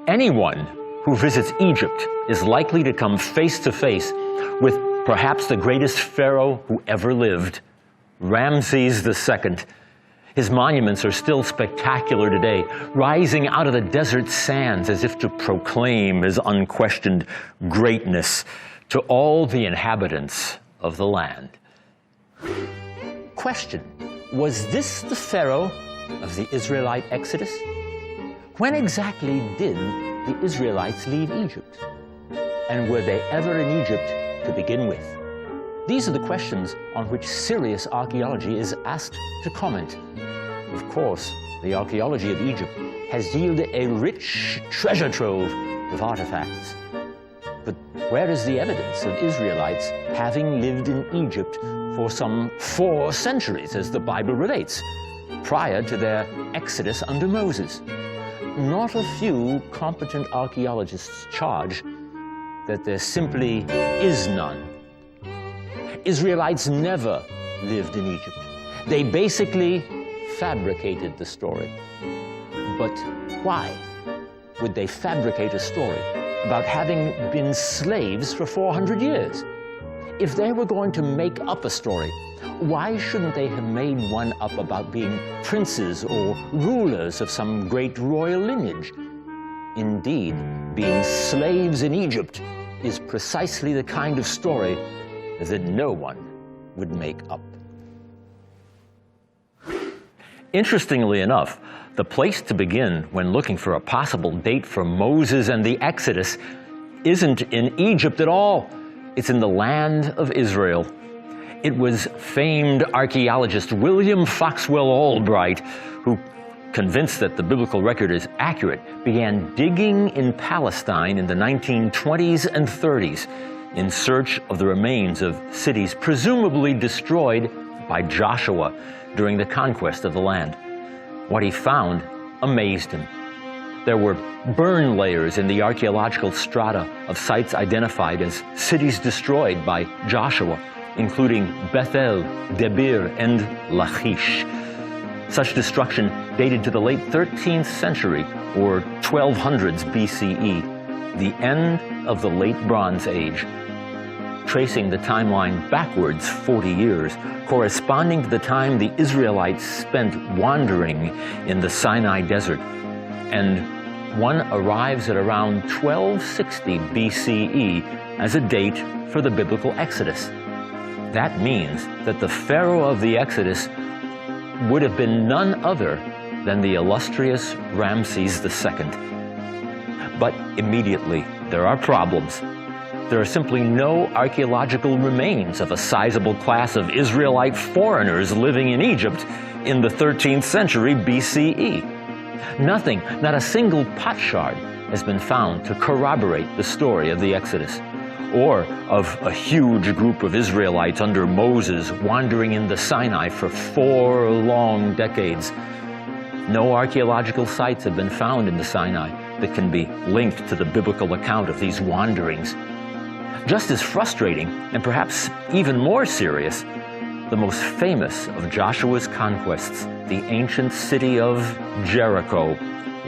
Anyone who visits Egypt is likely to come face to face with perhaps the greatest pharaoh who ever lived, Ramses II. His monuments are still spectacular today, rising out of the desert sands as if to proclaim his unquestioned greatness to all the inhabitants of the land. Question: was this the pharaoh of the Israelite Exodus? When exactly did the Israelites leave Egypt? And were they ever in Egypt to begin with? These are the questions on which serious archaeology is asked to comment. Of course, the archaeology of Egypt has yielded a rich treasure trove of artifacts. But where is the evidence of Israelites having lived in Egypt for some 4 centuries, as the Bible relates, prior to their exodus under Moses? Not a few competent archaeologists charge that there simply is none. Israelites never lived in Egypt. They basically fabricated the story. But why would they fabricate a story about having been slaves for 400 years? If they were going to make up a story, why shouldn't they have made one up about being princes or rulers of some great royal lineage? Indeed, being slaves in Egypt is precisely the kind of story that no one would make up. Interestingly enough, the place to begin when looking for a possible date for Moses and the Exodus isn't in Egypt at all. It's in the land of Israel. It was famed archaeologist William Foxwell Albright who, convinced that the biblical record is accurate, began digging in Palestine in the 1920s and 30s in search of the remains of cities presumably destroyed by Joshua during the conquest of the land. What he found amazed him. There were burn layers in the archaeological strata of sites identified as cities destroyed by Joshua, including Bethel, Debir, and Lachish. Such destruction dated to the late 13th century, or 1200s BCE, the end of the Late Bronze Age. Tracing the timeline backwards 40 years, corresponding to the time the Israelites spent wandering in the Sinai Desert, and one arrives at around 1260 BCE as a date for the biblical Exodus. That means that the Pharaoh of the Exodus would have been none other than the illustrious Ramses II. But immediately, there are problems. There are simply no archaeological remains of a sizable class of Israelite foreigners living in Egypt in the 13th century BCE. Nothing, not a single potsherd, has been found to corroborate the story of the Exodus, or of a huge group of Israelites under Moses wandering in the Sinai for 4 long decades. No archaeological sites have been found in the Sinai that can be linked to the biblical account of these wanderings. Just as frustrating, and perhaps even more serious, the most famous of Joshua's conquests, the ancient city of Jericho,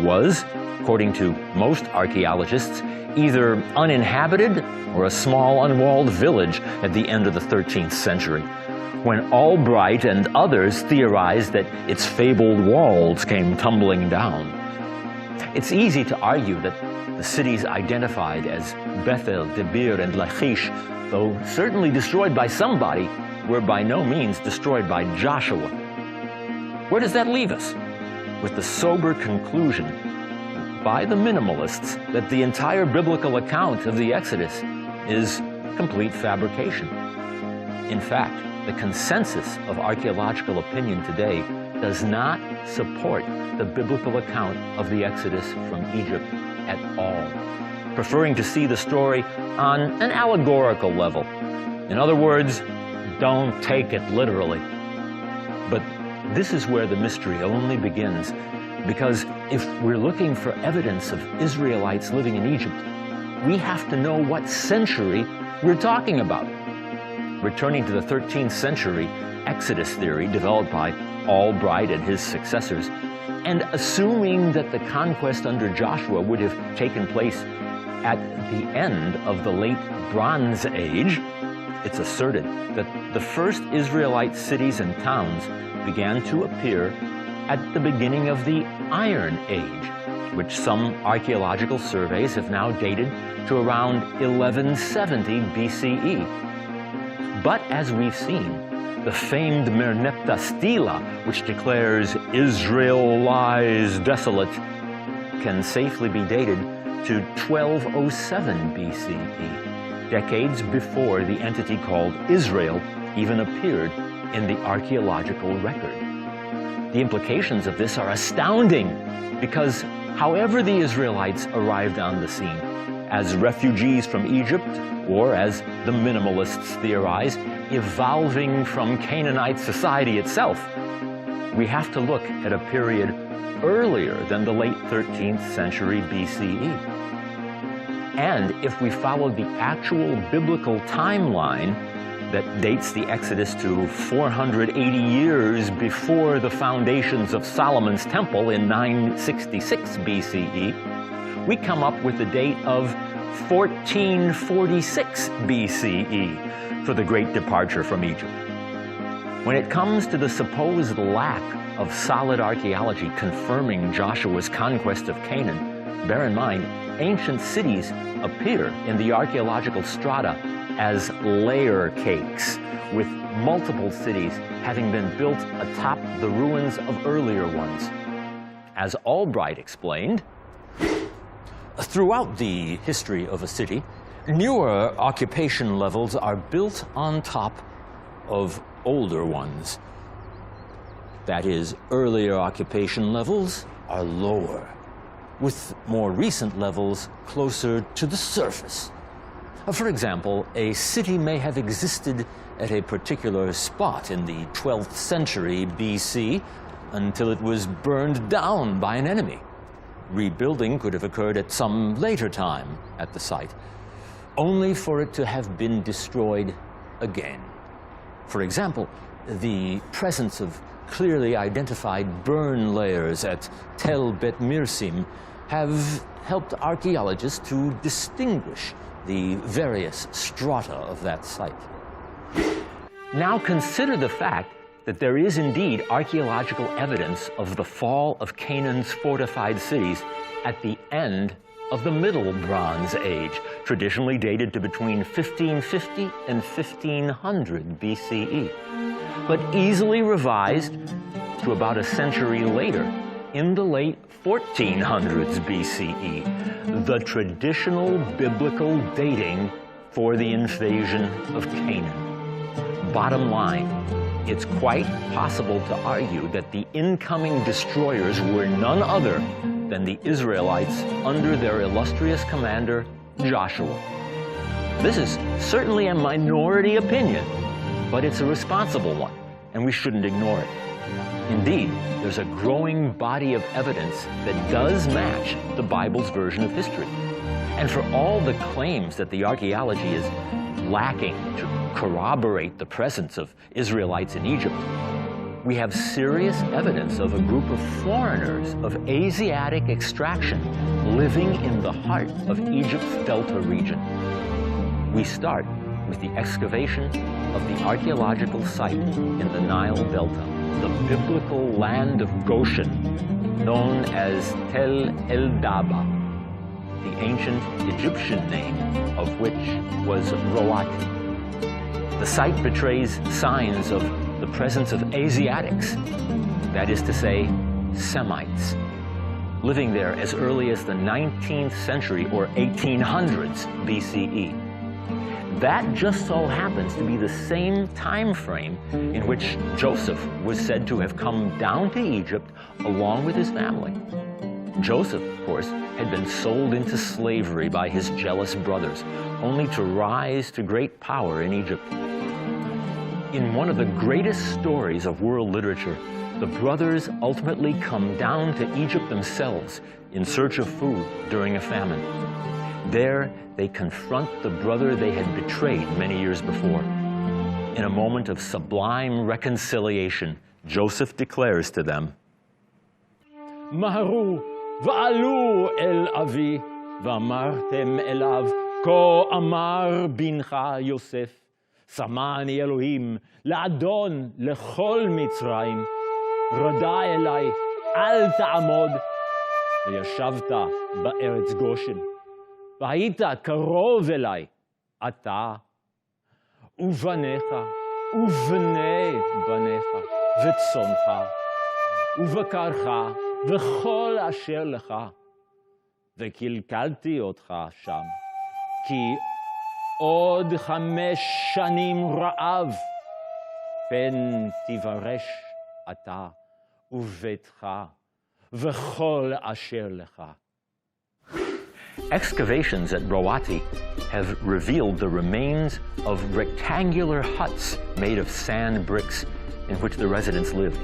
was, according to most archaeologists, either uninhabited or a small unwalled village at the end of the 13th century, when Albright and others theorized that its fabled walls came tumbling down. It's easy to argue that the cities identified as Bethel, Debir, and Lachish, though certainly destroyed by somebody, were by no means destroyed by Joshua. Where does that leave us? With the sober conclusion by the minimalists that the entire biblical account of the Exodus is complete fabrication. In fact, the consensus of archaeological opinion today does not support the biblical account of the Exodus from Egypt at all, preferring to see the story on an allegorical level. In other words, don't take it literally. But this is where the mystery only begins, because if we're looking for evidence of Israelites living in Egypt, we have to know what century we're talking about. Returning to the 13th century Exodus theory developed by Albright and his successors, and assuming that the conquest under Joshua would have taken place at the end of the late Bronze Age, it's asserted that the first Israelite cities and towns began to appear at the beginning of the Iron Age, which some archaeological surveys have now dated to around 1170 BCE. But as we've seen, the famed Merneptah Stela, which declares Israel lies desolate, can safely be dated to 1207 BCE, decades before the entity called Israel even appeared in the archaeological record. The implications of this are astounding, because however the Israelites arrived on the scene, as refugees from Egypt, or as the minimalists theorize, evolving from Canaanite society itself, we have to look at a period earlier than the late 13th century BCE. And if we followed the actual biblical timeline that dates the Exodus to 480 years before the foundations of Solomon's temple in 966 BCE, we come up with the date of 1446 BCE for the Great Departure from Egypt. When it comes to the supposed lack of solid archaeology confirming Joshua's conquest of Canaan, bear in mind, ancient cities appear in the archaeological strata as layer cakes, with multiple cities having been built atop the ruins of earlier ones. As Albright explained, throughout the history of a city, newer occupation levels are built on top of older ones. That is, earlier occupation levels are lower, with more recent levels closer to the surface. For example, a city may have existed at a particular spot in the 12th century BC until it was burned down by an enemy. Rebuilding could have occurred at some later time at the site, only for it to have been destroyed again. For example, the presence of clearly identified burn layers at Tel Bet Mirsim have helped archaeologists to distinguish the various strata of that site. Now consider the fact that there is indeed archaeological evidence of the fall of Canaan's fortified cities at the end of the Middle Bronze Age, traditionally dated to between 1550 and 1500 BCE, but easily revised to about a century later, in the late 1400s BCE, the traditional biblical dating for the invasion of Canaan. Bottom line, it's quite possible to argue that the incoming destroyers were none other than the Israelites under their illustrious commander, Joshua. This is certainly a minority opinion, but it's a responsible one, and we shouldn't ignore it. Indeed, there's a growing body of evidence that does match the Bible's version of history. And for all the claims that the archaeology is lacking to corroborate the presence of Israelites in Egypt, we have serious evidence of a group of foreigners of Asiatic extraction living in the heart of Egypt's Delta region. We start with the excavation of the archaeological site in the Nile Delta, the biblical land of Goshen, known as Tel El-Daba, the ancient Egyptian name of which was Roati. The site betrays signs of the presence of Asiatics, that is to say, Semites, living there as early as the 19th century or 1800s BCE. That just so happens to be the same time frame in which Joseph was said to have come down to Egypt along with his family. Joseph, of course, had been sold into slavery by his jealous brothers, only to rise to great power in Egypt. In one of the greatest stories of world literature, the brothers ultimately come down to Egypt themselves in search of food during a famine. There, they confront the brother they had betrayed many years before. In a moment of sublime reconciliation, Joseph declares to them, "Maharu va'alu el avi, va'amartem elav, ko amar bincha Yosef, samani Elohim, la'adon lechol Mitzrayim, rada elai, al ta'amod, v'yashavta ba'eretz Goshen. והיית קרוב אליי, אתה ובניך ובני בניך וצונך ובקרך וכל אשר לך, וקלקלתי אותך שם, כי עוד 5 שנים רעב, פן תברש אתה וביתך וכל אשר לך." Excavations at Roati have revealed the remains of rectangular huts made of sand bricks in which the residents lived.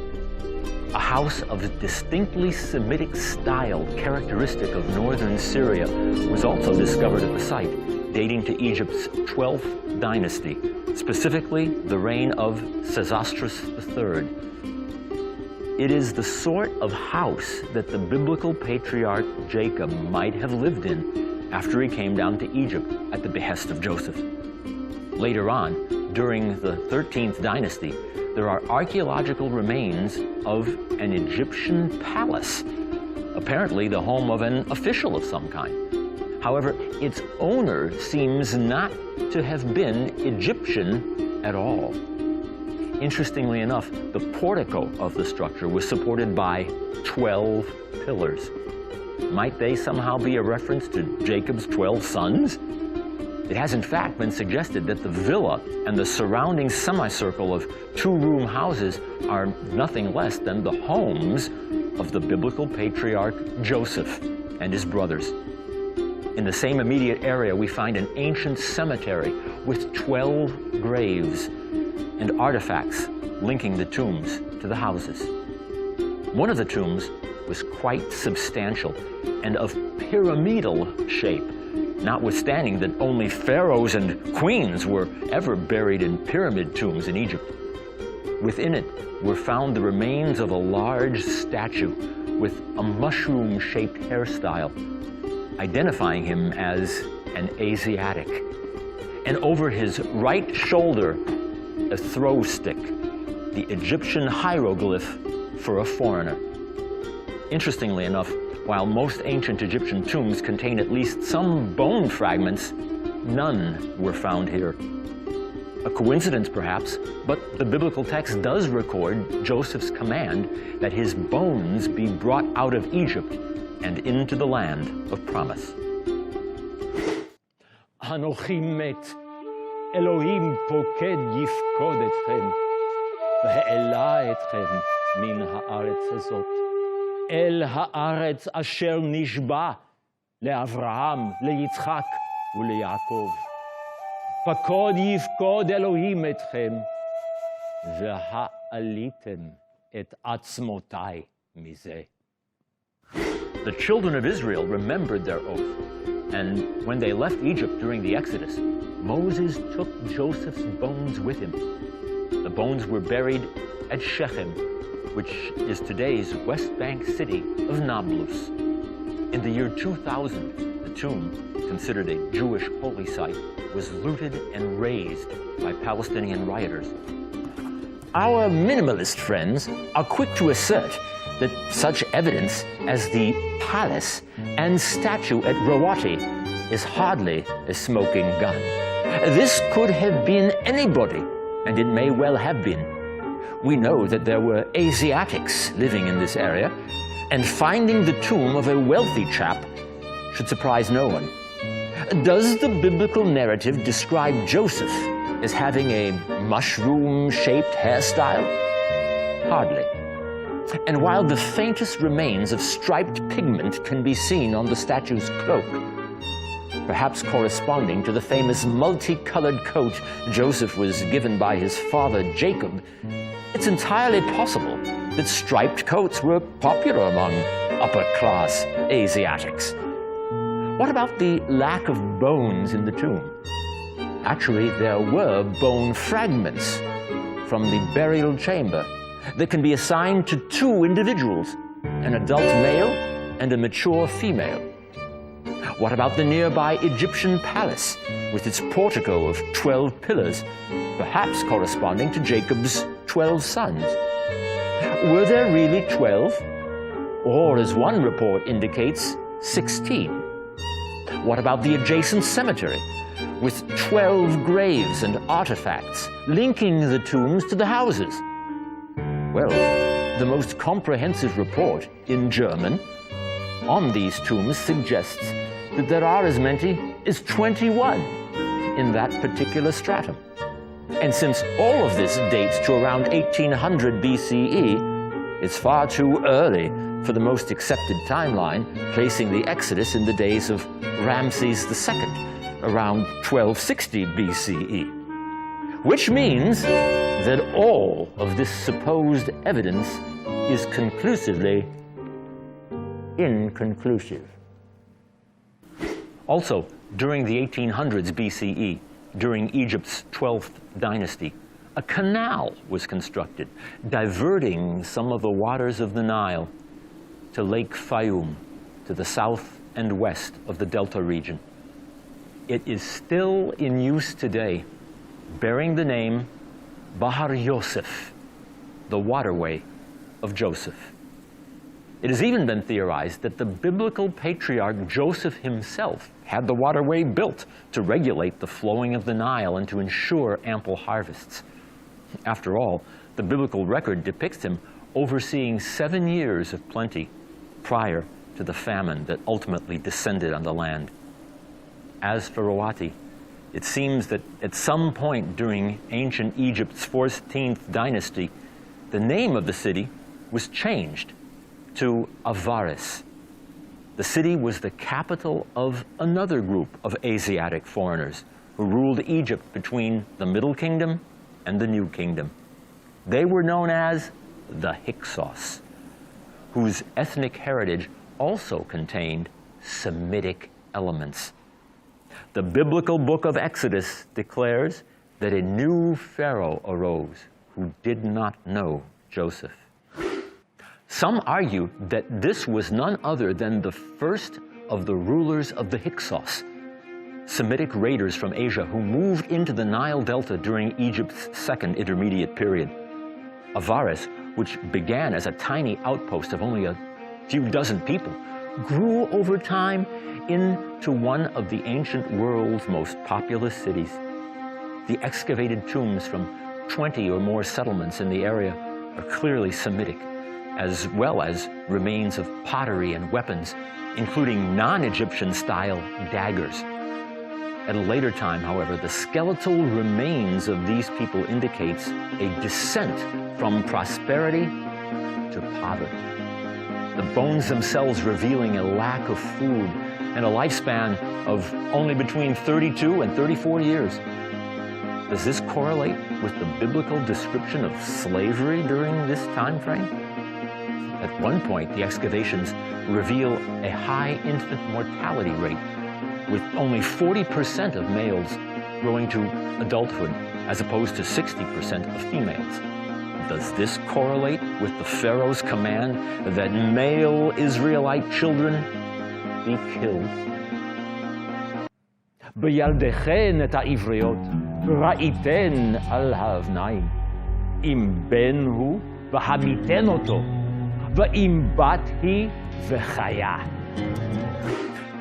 A house of distinctly Semitic style characteristic of northern Syria was also discovered at the site, dating to Egypt's 12th dynasty, specifically the reign of Sesostris III. It is the sort of house that the biblical patriarch Jacob might have lived in after he came down to Egypt at the behest of Joseph. Later on, during the 13th dynasty, there are archaeological remains of an Egyptian palace, apparently the home of an official of some kind. However, its owner seems not to have been Egyptian at all. Interestingly enough, the portico of the structure was supported by 12 pillars. Might they somehow be a reference to Jacob's 12 sons? It has in fact been suggested that the villa and the surrounding semicircle of 2-room houses are nothing less than the homes of the biblical patriarch Joseph and his brothers. In the same immediate area, we find an ancient cemetery with 12 graves and artifacts linking the tombs to the houses. One of the tombs was quite substantial and of pyramidal shape, notwithstanding that only pharaohs and queens were ever buried in pyramid tombs in Egypt. Within it were found the remains of a large statue with a mushroom-shaped hairstyle, identifying him as an Asiatic. And over his right shoulder, a throw stick, the Egyptian hieroglyph for a foreigner. Interestingly enough, while most ancient Egyptian tombs contain at least some bone fragments, none were found here. A coincidence perhaps, but the biblical text does record Joseph's command that his bones be brought out of Egypt and into the land of promise. Anochi met, Elohim poked yifkod etchem, והעלה אתכם מן הארץ הזאת, אל הארץ אשר נשבע לאברהם, ליצחק וליעקב. פקוד יפקוד אלוהים אתכם, והעליתם את עצמותי מזה. The children of Israel remembered their oath, and when they left Egypt during the Exodus, Moses took Joseph's bones with him. The bones were buried at Shechem, which is today's West Bank city of Nablus. In the year 2000, the tomb, considered a Jewish holy site, was looted and razed by Palestinian rioters. Our minimalist friends are quick to assert that such evidence as the palace and statue at Rawati is hardly a smoking gun. This could have been anybody, and it may well have been. We know that there were Asiatics living in this area, and finding the tomb of a wealthy chap should surprise no one. Does the biblical narrative describe Joseph as having a mushroom-shaped hairstyle? Hardly. And while the faintest remains of striped pigment can be seen on the statue's cloak, perhaps corresponding to the famous multicolored coat Joseph was given by his father Jacob, it's entirely possible that striped coats were popular among upper-class Asiatics. What about the lack of bones in the tomb? Actually, there were bone fragments from the burial chamber that can be assigned to two individuals, an adult male and a mature female. What about the nearby Egyptian palace with its portico of 12 pillars, perhaps corresponding to Jacob's 12 sons? Were there really 12? Or, as one report indicates, 16? What about the adjacent cemetery with 12 graves and artifacts linking the tombs to the houses? Well, the most comprehensive report in German on these tombs suggests that there are as many as 21 in that particular stratum. And since all of this dates to around 1800 BCE, it's far too early for the most accepted timeline, placing the Exodus in the days of Ramses II, around 1260 BCE. Which means that all of this supposed evidence is conclusively inconclusive. Also, during the 1800s BCE, during Egypt's 12th dynasty, a canal was constructed, diverting some of the waters of the Nile to Lake Fayum, to the south and west of the Delta region. It is still in use today, bearing the name Bahar Yosef, the waterway of Joseph. It has even been theorized that the biblical patriarch Joseph himself had the waterway built to regulate the flowing of the Nile and to ensure ample harvests. After all, the biblical record depicts him overseeing 7 years of plenty prior to the famine that ultimately descended on the land. As for Rawati, it seems that at some point during ancient Egypt's 14th dynasty, the name of the city was changed to Avaris. The city was the capital of another group of Asiatic foreigners who ruled Egypt between the Middle Kingdom and the New Kingdom. They were known as the Hyksos, whose ethnic heritage also contained Semitic elements. The biblical book of Exodus declares that a new Pharaoh arose who did not know Joseph. Some argue that this was none other than the first of the rulers of the Hyksos, Semitic raiders from Asia who moved into the Nile Delta during Egypt's second intermediate period. Avaris, which began as a tiny outpost of only a few dozen people, grew over time into one of the ancient world's most populous cities. The excavated tombs from 20 or more settlements in the area are clearly Semitic, as well as remains of pottery and weapons, including non-Egyptian style daggers. At a later time, however, the skeletal remains of these people indicates a descent from prosperity to poverty. The bones themselves revealing a lack of food and a lifespan of only between 32 and 34 years. Does this correlate with the biblical description of slavery during this time frame? At one point, the excavations reveal a high infant mortality rate, with only 40% of males growing to adulthood as opposed to 60% of females. Does this correlate with the Pharaoh's command that male Israelite children be killed? בילדכן את העבריות, ראיתן על האבניים. אם בן הוא, והמיתן אותו, ואם בת היא, וחיה.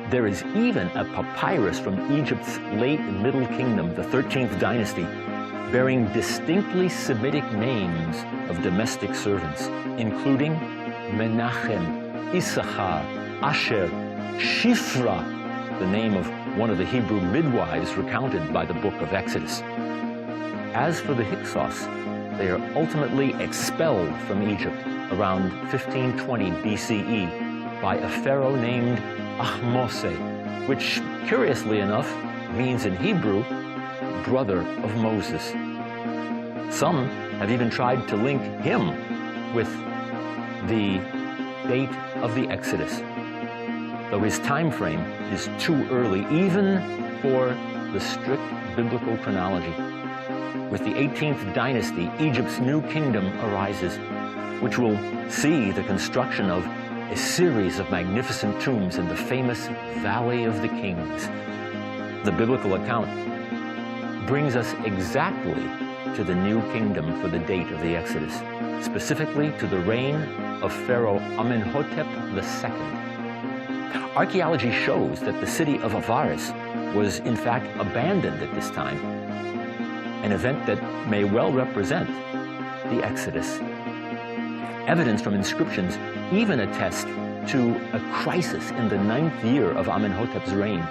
There is even a papyrus from Egypt's late Middle Kingdom, the 13th dynasty, bearing distinctly Semitic names of domestic servants, including Menachem, Issachar, Asher, Shifra, the name of one of the Hebrew midwives recounted by the book of Exodus. As for the Hyksos, they are ultimately expelled from Egypt around 1520 BCE by a pharaoh named Ahmose, which, curiously enough, means in Hebrew, brother of Moses. Some have even tried to link him with the date of the Exodus, though his time frame is too early even for the strict biblical chronology. With the 18th dynasty, Egypt's new kingdom arises, which will see the construction of a series of magnificent tombs in the famous Valley of the Kings. The biblical account brings us exactly to the new kingdom for the date of the Exodus, specifically to the reign of Pharaoh Amenhotep II. Archaeology shows that the city of Avaris was in fact abandoned at this time, an event that may well represent the Exodus. Evidence from inscriptions even attest to a crisis in the 9th year of Amenhotep's reign,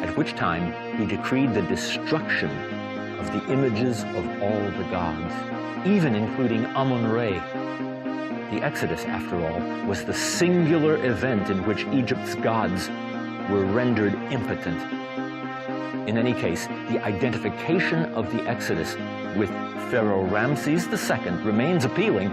at which time he decreed the destruction of the images of all the gods, even including Amun-Re. The Exodus, after all, was the singular event in which Egypt's gods were rendered impotent. In any case, the identification of the Exodus with Pharaoh Ramses II remains appealing,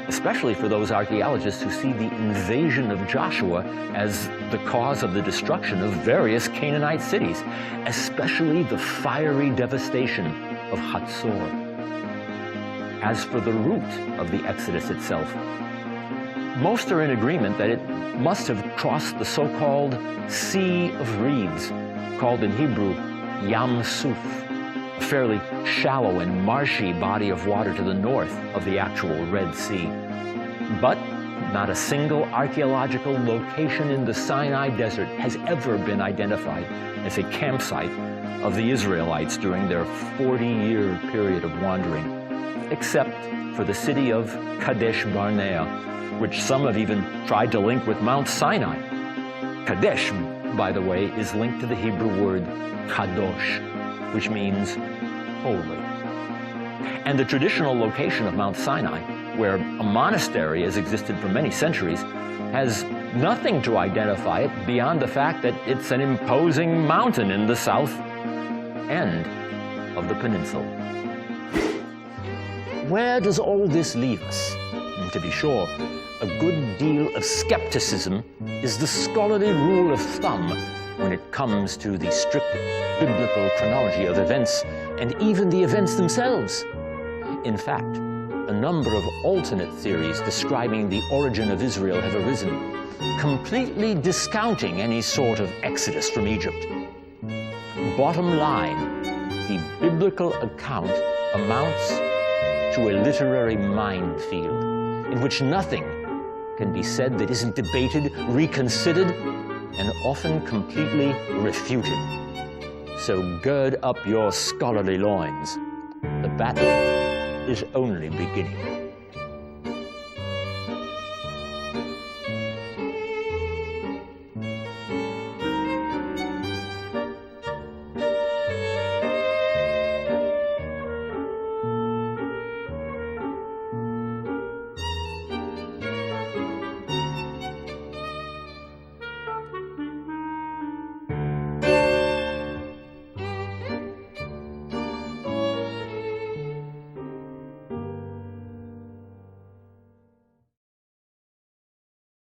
especially for those archaeologists who see the invasion of Joshua as the cause of the destruction of various Canaanite cities, especially the fiery devastation of Hatzor. As for the route of the Exodus itself, most are in agreement that it must have crossed the so-called Sea of Reeds, called in Hebrew Yam Suf, a fairly shallow and marshy body of water to the north of the actual Red Sea. But not a single archaeological location in the Sinai Desert has ever been identified as a campsite of the Israelites during their 40-year period of wandering, except for the city of Kadesh Barnea, which some have even tried to link with Mount Sinai. Kadesh, by the way, is linked to the Hebrew word kadosh, which means holy. And the traditional location of Mount Sinai, where a monastery has existed for many centuries, has nothing to identify it beyond the fact that it's an imposing mountain in the south end of the peninsula. Where does all this leave us? To be sure, a good deal of skepticism is the scholarly rule of thumb when it comes to the strict biblical chronology of events, and even the events themselves. In fact, a number of alternate theories describing the origin of Israel have arisen, completely discounting any sort of exodus from Egypt. Bottom line, the biblical account amounts to a literary minefield in which nothing can be said that isn't debated, reconsidered, and often completely refuted. So gird up your scholarly loins. The battle is only beginning.